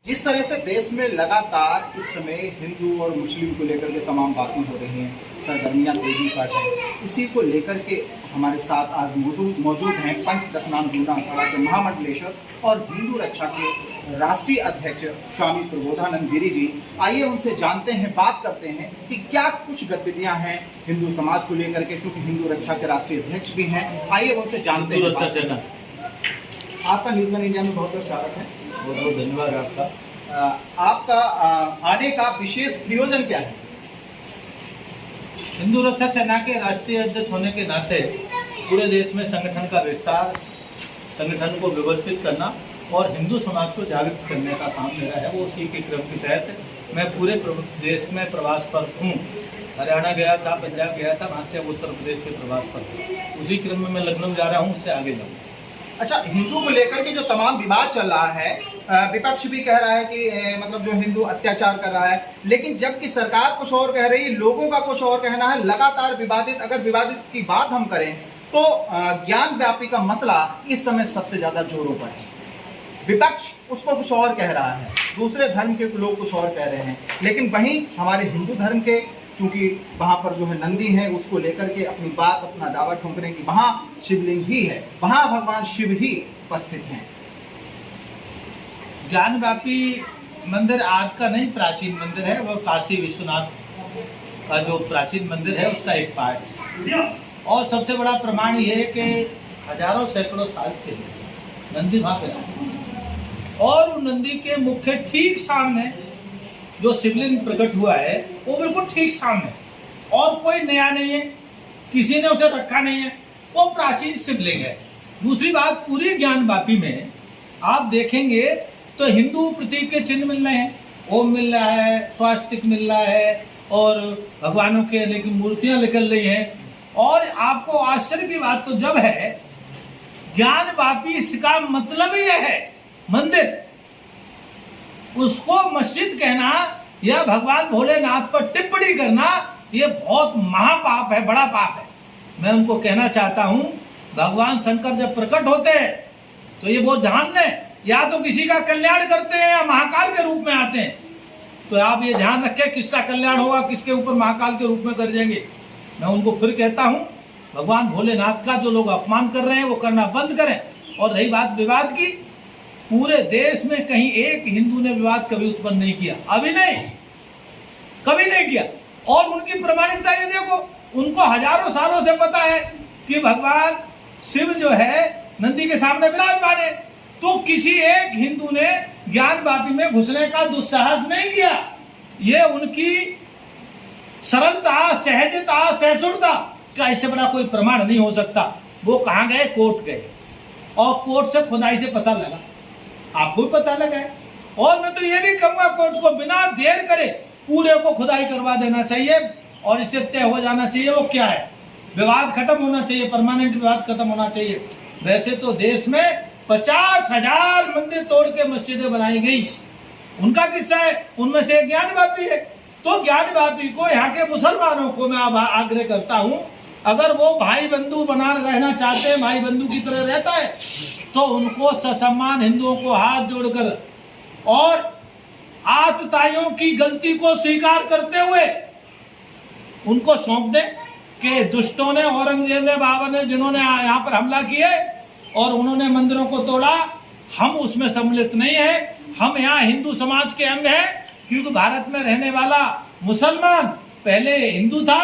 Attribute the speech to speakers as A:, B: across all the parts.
A: जिस तरह से देश में लगातार इस समय हिंदू और मुस्लिम को लेकर के तमाम बातें हो रही हैं, सरगर्मियां तेजी पर हैं, इसी को लेकर के हमारे साथ आज मौजूद हैं पंचदशनाम जूनागढ़ के महामंडलेश्वर और हिंदू रक्षा के राष्ट्रीय अध्यक्ष स्वामी प्रबोधानंद गिरी जी। आइए उनसे जानते हैं, बात करते हैं कि क्या कुछ गतिविधियां हैं हिंदू समाज को लेकर के, चूंकि हिंदू रक्षा के राष्ट्रीय अध्यक्ष भी हैं। आइए उनसे जानते हैं। आपका न्यूज़ वन इंडिया में बहुत बहुत स्वागत है।
B: बहुत बहुत धन्यवाद
A: आपका आने का विशेष प्रयोजन क्या है?
B: हिंदू रक्षा सेना के राष्ट्रीय अध्यक्ष होने के नाते पूरे देश में संगठन का विस्तार, संगठन को व्यवस्थित करना और हिंदू समाज को जागृत करने का काम मेरा है। वो उसी के क्रम के तहत मैं पूरे देश में प्रवास पर हूँ। हरियाणा गया था, पंजाब गया था, वहाँ से अब उत्तर प्रदेश के प्रवास पर हूँ। उसी क्रम में मैं लखनऊ जा रहा हूँ, उससे आगे जाऊँगा।
A: अच्छा, हिंदू को लेकर के जो तमाम विवाद चल रहा है, विपक्ष भी कह रहा है कि मतलब जो हिंदू अत्याचार कर रहा है, लेकिन जबकि सरकार कुछ और कह रही है, लोगों का कुछ और कहना है। लगातार विवादित, अगर विवादित की बात हम करें तो ज्ञान व्यापी का मसला इस समय सबसे ज्यादा जोरों पर है। विपक्ष उसको कुछ और कह रहा है, दूसरे धर्म के लोग कुछ और कह रहे हैं, लेकिन वहीं हमारे हिंदू धर्म के क्योंकि वहाँ पर जो है नंदी है, उसको लेकर के अपनी बात, अपना दावा ठोकने की, वहाँ शिवलिंग ही है, वहाँ भगवान शिव ही उपस्थित हैं।
B: ज्ञानव्यापी मंदिर आज का नहीं, प्राचीन मंदिर है। वो काशी विश्वनाथ का जो प्राचीन मंदिर है उसका एक पार्ट है। और सबसे बड़ा प्रमाण ये है कि हजारों सैकड़ों साल से नंदी वहाँ पे है और उन नंदी के मुख के ठीक सामने जो शिवलिंग प्रकट हुआ है वो बिल्कुल ठीक सामने, और कोई नया नहीं है, किसी ने उसे रखा नहीं है, वो प्राचीन शिवलिंग है। दूसरी बात, पूरी ज्ञानव्यापी में आप देखेंगे तो हिंदू प्रतीक के चिन्ह मिल रहे हैं, ओम मिल रहा है, स्वास्तिक मिल रहा है और भगवानों के लेकिन मूर्तियां निकल रही हैं। और आपको आश्चर्य की बात तो जब है, ज्ञानव्यापी इसका मतलब ही है मंदिर, उसको मस्जिद कहना या भगवान भोलेनाथ पर टिप्पणी करना ये बहुत महापाप है, बड़ा पाप है। मैं उनको कहना चाहता हूं, भगवान शंकर जब प्रकट होते हैं तो ये बहुत ध्यान दें, या तो किसी का कल्याण करते हैं या महाकाल के रूप में आते हैं। तो आप ये ध्यान रखें, किसका कल्याण होगा, किसके ऊपर महाकाल के रूप में कर जाएंगे। मैं उनको फिर कहता हूं, भगवान भोलेनाथ का जो लोग अपमान कर रहे हैं वो करना बंद करें। और रही बात विवाद की, पूरे देश में कहीं एक हिंदू ने विवाद कभी उत्पन्न नहीं किया, अभी नहीं, कभी नहीं किया। और उनकी प्रमाणिकता ये देखो, उनको हजारों सालों से पता है कि भगवान शिव जो है नंदी के सामने विराजमान है, तो किसी एक हिंदू ने ज्ञानव्यापी में घुसने का दुस्साहस नहीं किया। ये उनकी सरलता, सहजता, सहिष्णुता का इससे बड़ा कोई प्रमाण नहीं हो सकता। वो कहाँ गए? कोर्ट गए, और कोर्ट से खुदाई से पता लगा, आपको भी पता लगा है। और मैं तो ये भी कहूंगा, कोर्ट को बिना देर करे पूरे को खुदाई करवा देना चाहिए और इससे तय हो जाना चाहिए वो क्या है, विवाद खत्म होना चाहिए, परमानेंट विवाद खत्म होना चाहिए। वैसे तो देश में 50,000 मंदिर तोड़ के मस्जिदें बनाई गई, उनका किस्सा है, उनमें से एक ज्ञानव्यापी है। तो ज्ञानव्यापी को, यहाँ के मुसलमानों को मैं आग्रह करता हूँ, अगर वो भाई बंधु बना रहना चाहते हैं, भाई बंधु की तरह रहता है, तो उनको ससम्मान हिंदुओं को हाथ जोड़कर और आतताइयों की गलती को स्वीकार करते हुए उनको सौंप दें कि दुष्टों ने, औरंगजेब ने, बाबर ने, जिन्होंने यहाँ पर हमला किए और उन्होंने मंदिरों को तोड़ा, हम उसमें सम्मिलित नहीं है। हम यहाँ हिंदू समाज के अंग हैं, क्योंकि भारत में रहने वाला मुसलमान पहले हिंदू था,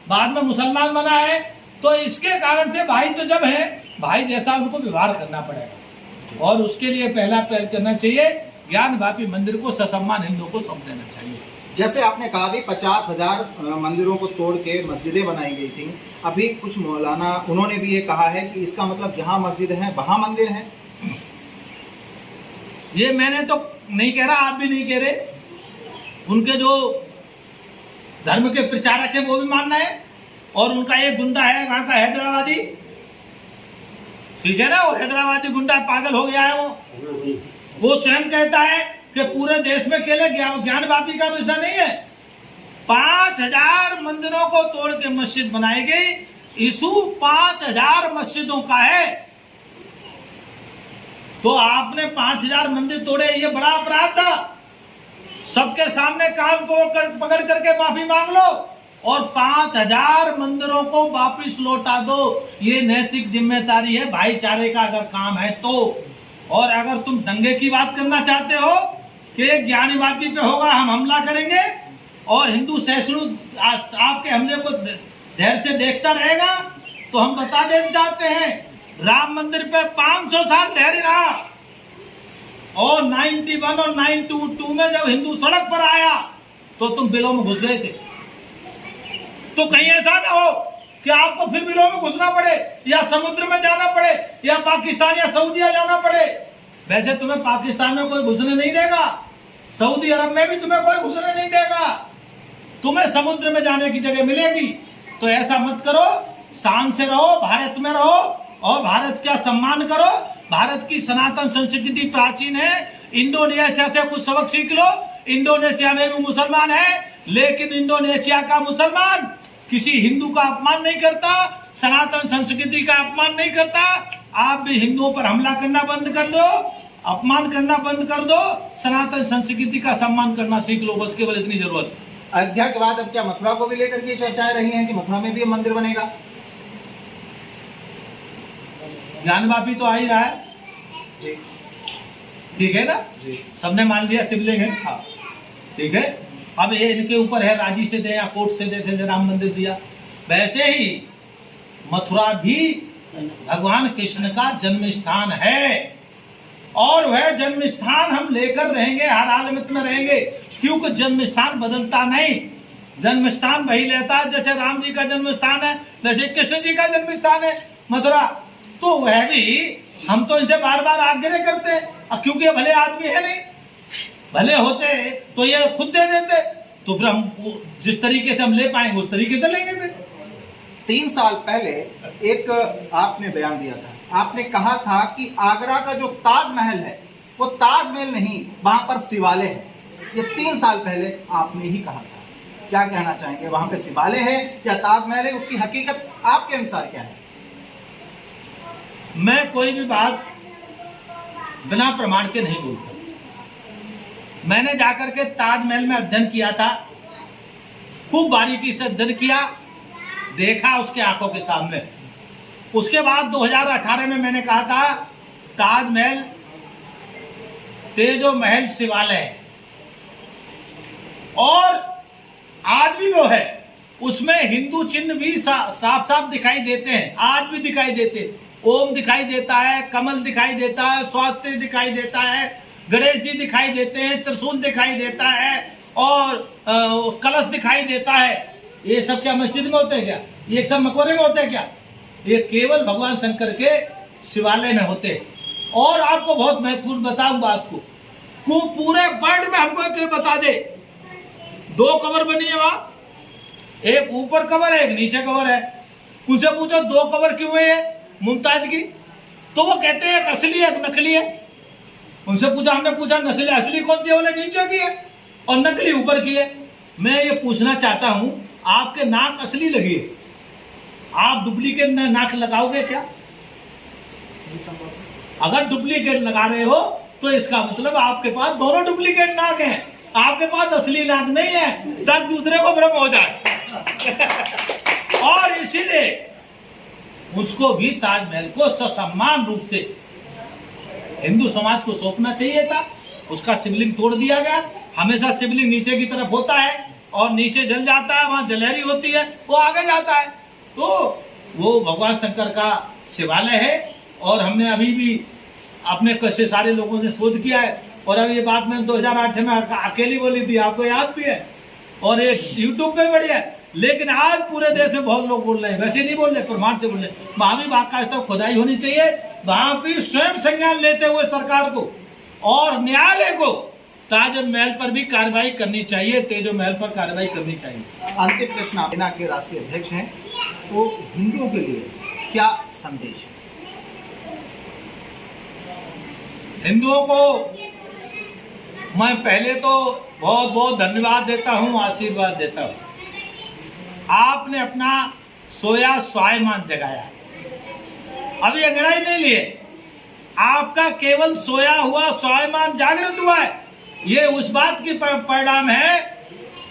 B: बाद में मुसलमान बना है। तो इसके कारण से भाई तो जब है, भाई जैसा उनको व्यवहार करना पड़ेगा, और उसके लिए पहला पहल करना चाहिए, ज्ञानव्यापी मंदिर को ससम्मान हिंदुओं को सौंप देना चाहिए।
A: जैसे आपने कहा भी 50,000 मंदिरों को तोड़ के मस्जिदें बनाई गई थी, अभी कुछ मौलाना उन्होंने भी ये कहा है कि इसका मतलब जहां मस्जिद है वहां मंदिर है।
B: ये मैंने तो नहीं कह रहा, आप भी नहीं कह रहे, उनके जो धर्म के प्रचारक है वो भी मानना है। और उनका एक गुंडा है वहां का, हैदराबादी, ठीक है ना, वो हैदराबादी गुंडा पागल हो गया है। वो स्वयं कहता है कि पूरे देश में केवल ज्ञानव्यापी का विषय नहीं है, 5,000 मंदिरों को तोड़ के मस्जिद बनाई गई, इशू 5,000 मस्जिदों का है। तो आपने 5,000 मंदिर तोड़े, ये बड़ा अपराध था। सबके सामने कान पकड़ करके माफी मांग लो और 5000 मंदिरों को वापस लौटा दो। ये नैतिक जिम्मेदारी है, भाईचारे का अगर काम है तो। और अगर तुम दंगे की बात करना चाहते हो कि ज्ञानी बापी पे होगा, हम हमला करेंगे और हिंदू सहिष्णु आपके हमले को धैर्य से देखता रहेगा, तो हम बता देना चाहते हैं राम मंदिर पे 500 साल धैर्य रहा और 91 और 92 में जब हिंदू सड़क पर आया तो तुम बिलों में घुस गए थे। तो कहीं ऐसा ना हो कि आपको फिर बिलों में घुसना पड़े या समुद्र में जाना पड़े या पाकिस्तान या सऊदीया जाना पड़े। वैसे तुम्हें पाकिस्तान में कोई घुसने नहीं देगा, सऊदी अरब में भी तुम्हें कोई घुसने नहीं देगा, तुम्हें समुद्र में जाने की जगह मिलेगी। तो ऐसा मत करो, शान से रहो, भारत में रहो और भारत का सम्मान करो। भारत की सनातन संस्कृति प्राचीन है। इंडोनेशिया से कुछ सबक सीख लो। इंडोनेशिया में भी मुसलमान है, लेकिन इंडोनेशिया का मुसलमान किसी हिंदू का अपमान नहीं करता, सनातन संस्कृति का अपमान नहीं करता। आप भी हिंदुओं पर हमला करना बंद कर दो, अपमान करना बंद कर दो, सनातन संस्कृति का सम्मान करना सीख लो, बस केवल इतनी जरूरत है।
A: अयोध्या के बाद अब क्या मथुरा को भी लेकर के चर्चाएं रही हैं कि मथुरा में भी मंदिर बनेगा?
B: ज्ञानवापी तो आ ही रहा है
A: जी,
B: ठीक है ना
A: जी,
B: सबने मान लिया शिवलिंग है,
A: हाँ
B: ठीक है। अब ये इनके ऊपर है, राजी से दे या कोर्ट से दे, जैसे राम मंदिर दिया वैसे ही मथुरा भी भगवान कृष्ण का जन्म स्थान है और वह जन्म स्थान हम लेकर रहेंगे, हर हालत में रहेंगे, क्योंकि जन्म स्थान बदलता नहीं। जन्म स्थान वही लेता है, जैसे राम जी का जन्म स्थान है वैसे कृष्ण जी का जन्म स्थान है मथुरा। तो वह भी हम तो इसे बार बार आग्रह करते हैं, क्योंकि भले आदमी है नहीं, भले होते तो ये खुद दे देते, तो फिर हम जिस तरीके से हम ले पाएंगे उस तरीके से लेंगे। फिर
A: 3 साल पहले एक आपने बयान दिया था, आपने कहा था कि आगरा का जो ताजमहल है वो ताजमहल नहीं, वहां पर शिवालय है। ये 3 साल पहले आपने ही कहा था। क्या कहना चाहेंगे, वहां पे शिवालय है या ताजमहल है, उसकी हकीकत आपके अनुसार क्या है?
B: मैं कोई भी बात बिना प्रमाण के नहीं बोलता। मैंने जाकर के ताजमहल में अध्ययन किया था, खूब बारीकी से अध्ययन किया, देखा उसके आंखों के सामने। उसके बाद 2018 में मैंने कहा था ताजमहल तेजो महल शिवालय है और आज भी वो है। उसमें हिंदू चिन्ह भी साफ साफ दिखाई देते हैं, आज भी दिखाई देते हैं। ओम दिखाई देता है, कमल दिखाई देता है, स्वास्ति दिखाई देता है, गणेश जी दिखाई देते हैं, त्रिशूल दिखाई देता है और कलश दिखाई देता है। ये सब क्या मस्जिद में होते हैं क्या? ये सब मकबरे में होते हैं क्या? ये केवल भगवान शंकर के शिवालय में होते हैं। और आपको बहुत महत्वपूर्ण बताऊं बात को, पूरे वर्ल्ड में हमको एक बता दे, 2 कबर बनी है वहां, एक ऊपर कबर है एक नीचे कबर है। उनसे पूछो 2 कबर क्यों है मुमताज की, तो वो कहते हैं एक असली है एक नकली है। उनसे पूछा, हमने पूछा नस्ल असली कौन सी है, बोले नीचे की है और नकली ऊपर की है। मैं ये पूछना चाहता हूं, आपके नाक असली लगी है, आप डुप्लीकेट नाक लगाओगे क्या? अगर डुप्लीकेट लगा रहे हो तो इसका मतलब आपके पास दोनों डुप्लीकेट नाक हैं, आपके पास असली नाक नहीं है, तब दूसरे को भ्रम हो जाए। और इसीलिए उसको भी ताजमहल को ससम्मान रूप से हिंदू समाज को सौंपना चाहिए था। उसका शिवलिंग तोड़ दिया गया। हमेशा शिवलिंग नीचे की तरफ होता है और नीचे जल जाता है, वहां जलहरी होती है, वो आगे जाता है। तो वो भगवान शंकर का शिवालय है और हमने अभी भी अपने कई सारे लोगों ने शोध किया है। और अब ये बात मैंने 2008 में अकेली बोली थी, आपको याद भी है, और एक यूट्यूब पे बढ़िया है। लेकिन आज पूरे देश में बहुत लोग बोल रहे हैं, वैसे नहीं बोल रहे, प्रमाण से बोल रहे हैं। वहां भी बाकायदा खुदाई होनी चाहिए, वहां भी स्वयं संज्ञान लेते हुए सरकार को और न्यायालय को ताजमहल पर भी कार्रवाई करनी चाहिए, तेजो महल पर कार्रवाई करनी चाहिए।
A: अंतिम प्रश्न, आप सेना के राष्ट्रीय अध्यक्ष हैं, तो हिंदुओं के लिए क्या संदेश है?
B: हिंदुओं को मैं पहले तो बहुत बहुत धन्यवाद देता हूं, आशीर्वाद देता हूं। आपने अपना सोया स्वाभिमान जगाया है, अभी अंगड़ाई नहीं लिए, आपका केवल सोया हुआ स्वाभिमान जागृत हुआ है ये उस बात की परिणाम है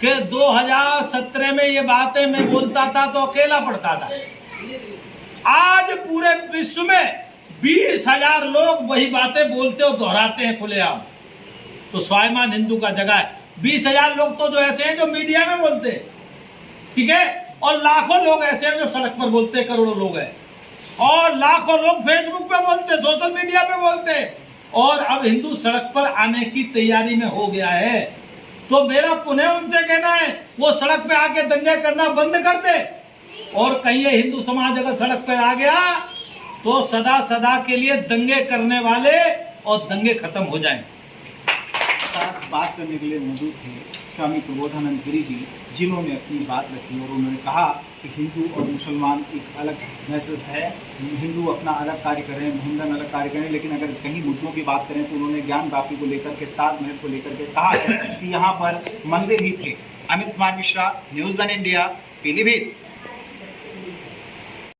B: कि 2017 में ये बातें मैं बोलता था तो अकेला पड़ता था। आज पूरे विश्व में 20,000 लोग वही बातें बोलते और दोहराते हैं खुलेआम। तो स्वाभिमान हिंदू का जगह है। 20,000 लोग तो जो ऐसे हैं जो मीडिया में बोलते हैं, ठीक है, और लाखों लोग ऐसे हैं जो सड़क पर बोलते हैं, करोड़ों लोग हैं, और लाखों लोग फेसबुक पे बोलते, सोशल मीडिया पे बोलते, और अब हिंदू सड़क पर आने की तैयारी में हो गया है। तो मेरा पुनः उनसे कहना है वो सड़क पे आके दंगे करना बंद कर दे, और कहीं ये हिंदू समाज अगर सड़क पे आ गया तो सदा सदा के लिए दंगे करने वाले और दंगे खत्म हो जाएंगे।
A: साथ बात करने के लिए मौजूद थे स्वामी प्रबोधानंद गिरी जी, जिन्होंने अपनी बात रखी और उन्होंने कहा कि हिंदू और मुसलमान एक अलग मैसेज है, हिंदू अपना अलग कार्य करें, मुंडन अलग कार्य करें, लेकिन अगर कहीं मुद्दों की बात करें तो उन्होंने ज्ञान वापी को लेकर के, ताजमहल को लेकर के कहा है कि यहाँ पर मंदिर ही थे। Amit Kumar Mishra, news one India, Pilibhit.